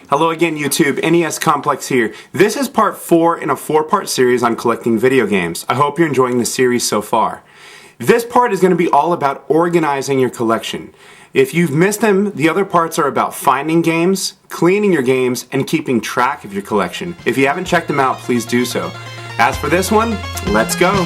Hello again YouTube, NES Complex here. This is part 4 in a 4-part series on collecting video games. I hope you're enjoying the series so far. This part is going to be all about organizing your collection. If you've missed them, the other parts are about finding games, cleaning your games, and keeping track of your collection. If you haven't checked them out, please do so. As for this one, let's go!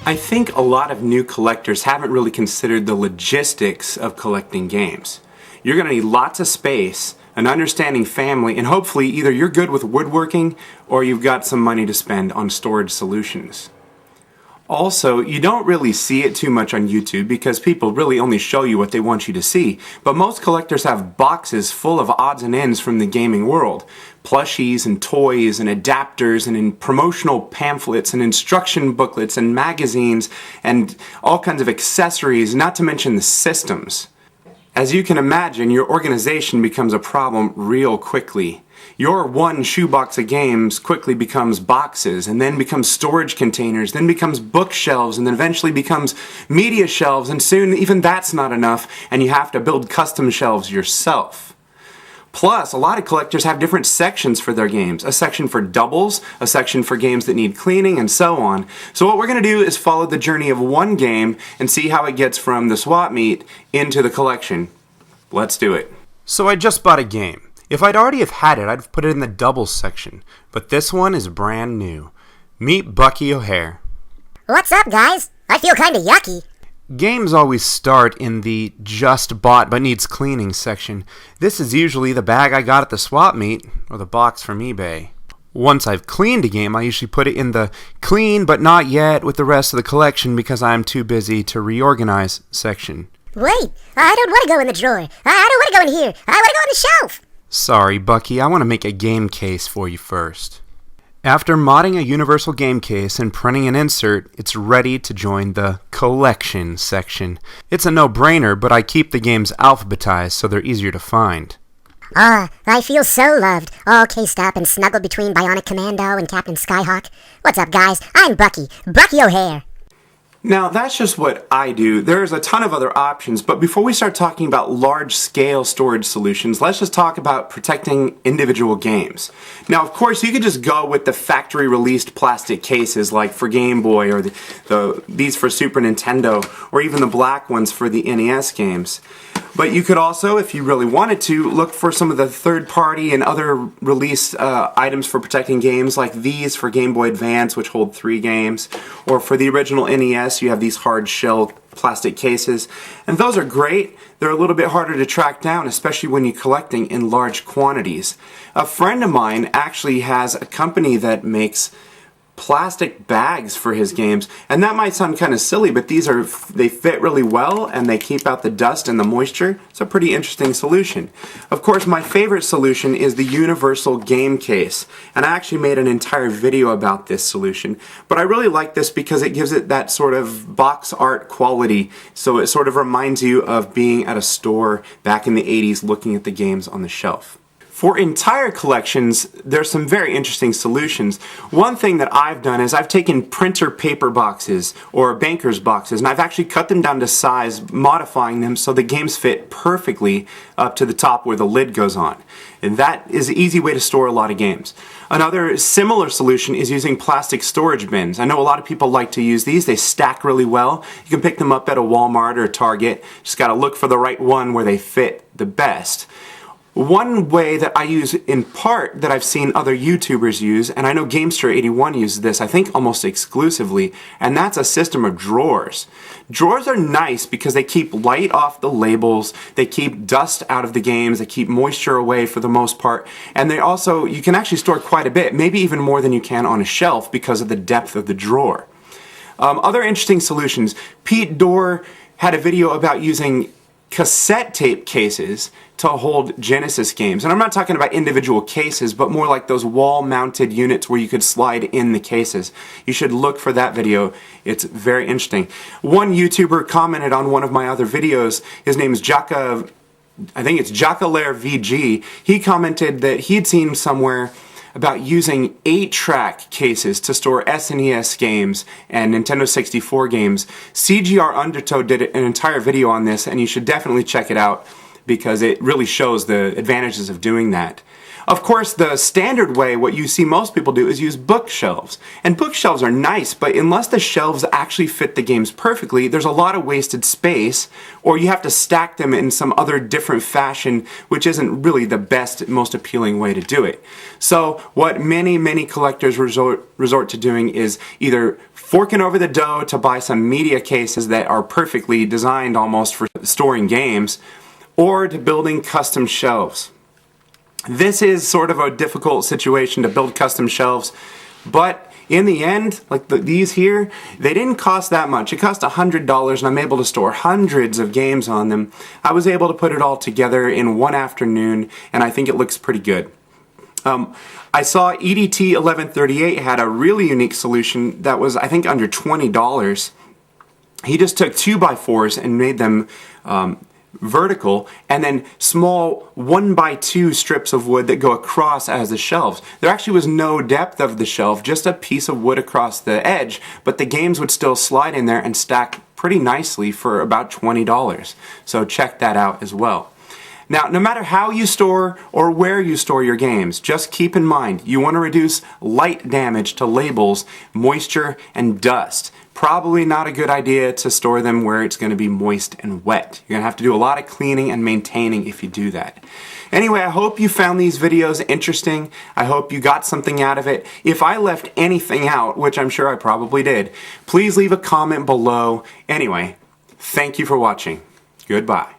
I think a lot of new collectors haven't really considered the logistics of collecting games. You're going to need lots of space, an understanding family, and hopefully either you're good with woodworking or you've got some money to spend on storage solutions. Also, you don't really see it too much on YouTube because people really only show you what they want you to see, but most collectors have boxes full of odds and ends from the gaming world. Plushies and toys and adapters and in promotional pamphlets and instruction booklets and magazines and all kinds of accessories, not to mention the systems. As you can imagine, your organization becomes a problem real quickly. Your one shoebox of games quickly becomes boxes, and then becomes storage containers, then becomes bookshelves, and then eventually becomes media shelves, and soon even that's not enough, and you have to build custom shelves yourself. Plus, a lot of collectors have different sections for their games. A section for doubles, a section for games that need cleaning, and so on. So what we're going to do is follow the journey of one game and see how it gets from the swap meet into the collection. Let's do it. So I just bought a game. If I'd already have had it, I'd have put it in the doubles section. But this one is brand new. Meet Bucky O'Hare. What's up, guys? I feel kinda yucky. Games always start in the just bought but needs cleaning section. This is usually the bag I got at the swap meet, or the box from eBay. Once I've cleaned a game, I usually put it in the clean but not yet with the rest of the collection because I'm too busy to reorganize section. Wait, I don't want to go in the drawer. I don't want to go in here. I want to go on the shelf. Sorry, Bucky, I want to make a game case for you first. After modding a universal game case and printing an insert, it's ready to join the collection section. It's a no-brainer, but I keep the games alphabetized so they're easier to find. I feel so loved, all cased up and snuggled between Bionic Commando and Captain Skyhawk. What's up, guys? I'm Bucky O'Hare. Now, that's just what I do. There's a ton of other options, but before we start talking about large-scale storage solutions, let's just talk about protecting individual games. Now, of course, you could just go with the factory-released plastic cases, like for Game Boy, or these for Super Nintendo, or even the black ones for the NES games. But you could also, if you really wanted to, look for some of the third-party and other release items for protecting games, like these for Game Boy Advance, which hold 3 games, or for the original NES, you have these hard shell plastic cases. And those are great. They're a little bit harder to track down, especially when you're collecting in large quantities. A friend of mine actually has a company that makes plastic bags for his games, and that might sound kind of silly, but they fit really well and they keep out the dust and the moisture. It's a pretty interesting solution. Of course, my favorite solution is the universal game case, and I actually made an entire video about this solution, but I really like this because it gives it that sort of box art quality, so it sort of reminds you of being at a store back in the 80s looking at the games on the shelf. For entire collections, there's some very interesting solutions. One thing that I've done is I've taken printer paper boxes or banker's boxes and I've actually cut them down to size, modifying them so the games fit perfectly up to the top where the lid goes on. And that is an easy way to store a lot of games. Another similar solution is using plastic storage bins. I know a lot of people like to use these. They stack really well. You can pick them up at a Walmart or a Target. Just got to look for the right one where they fit the best. One way that I use in part that I've seen other YouTubers use, and I know Gamester81 uses this, I think almost exclusively, and that's a system of drawers. Drawers are nice because they keep light off the labels, they keep dust out of the games, they keep moisture away for the most part, and they also, you can actually store quite a bit, maybe even more than you can on a shelf because of the depth of the drawer. Other interesting solutions. Pete Dorr had a video about using cassette tape cases to hold Genesis games. And I'm not talking about individual cases, but more like those wall-mounted units where you could slide in the cases. You should look for that video. It's very interesting. One YouTuber commented on one of my other videos. His name is I think it's JakalairVG, he commented that he had seen somewhere about using 8-track cases to store SNES games and Nintendo 64 games. CGR Undertow did an entire video on this, and you should definitely check it out because it really shows the advantages of doing that. Of course, the standard way, what you see most people do, is use bookshelves. And bookshelves are nice, but unless the shelves actually fit the games perfectly, there's a lot of wasted space, or you have to stack them in some other different fashion, which isn't really the best, most appealing way to do it. So what many collectors resort to doing is either forking over the dough to buy some media cases that are perfectly designed almost for storing games, or to building custom shelves. This is sort of a difficult situation to build custom shelves, but in the end, like these here, they didn't cost that much. It cost $100 and I'm able to store hundreds of games on them. I was able to put it all together in one afternoon and I think it looks pretty good. I saw EDT 1138 had a really unique solution that was, I think, under $20. He just took 2x4s and made them vertical, and then small 1x2 strips of wood that go across as the shelves. There actually was no depth of the shelf, just a piece of wood across the edge, but the games would still slide in there and stack pretty nicely for about $20. So check that out as well. Now, no matter how you store or where you store your games, just keep in mind you want to reduce light damage to labels, moisture, and dust. Probably not a good idea to store them where it's going to be moist and wet. You're going to have to do a lot of cleaning and maintaining if you do that. Anyway, I hope you found these videos interesting. I hope you got something out of it. If I left anything out, which I'm sure I probably did, please leave a comment below. Anyway, thank you for watching. Goodbye.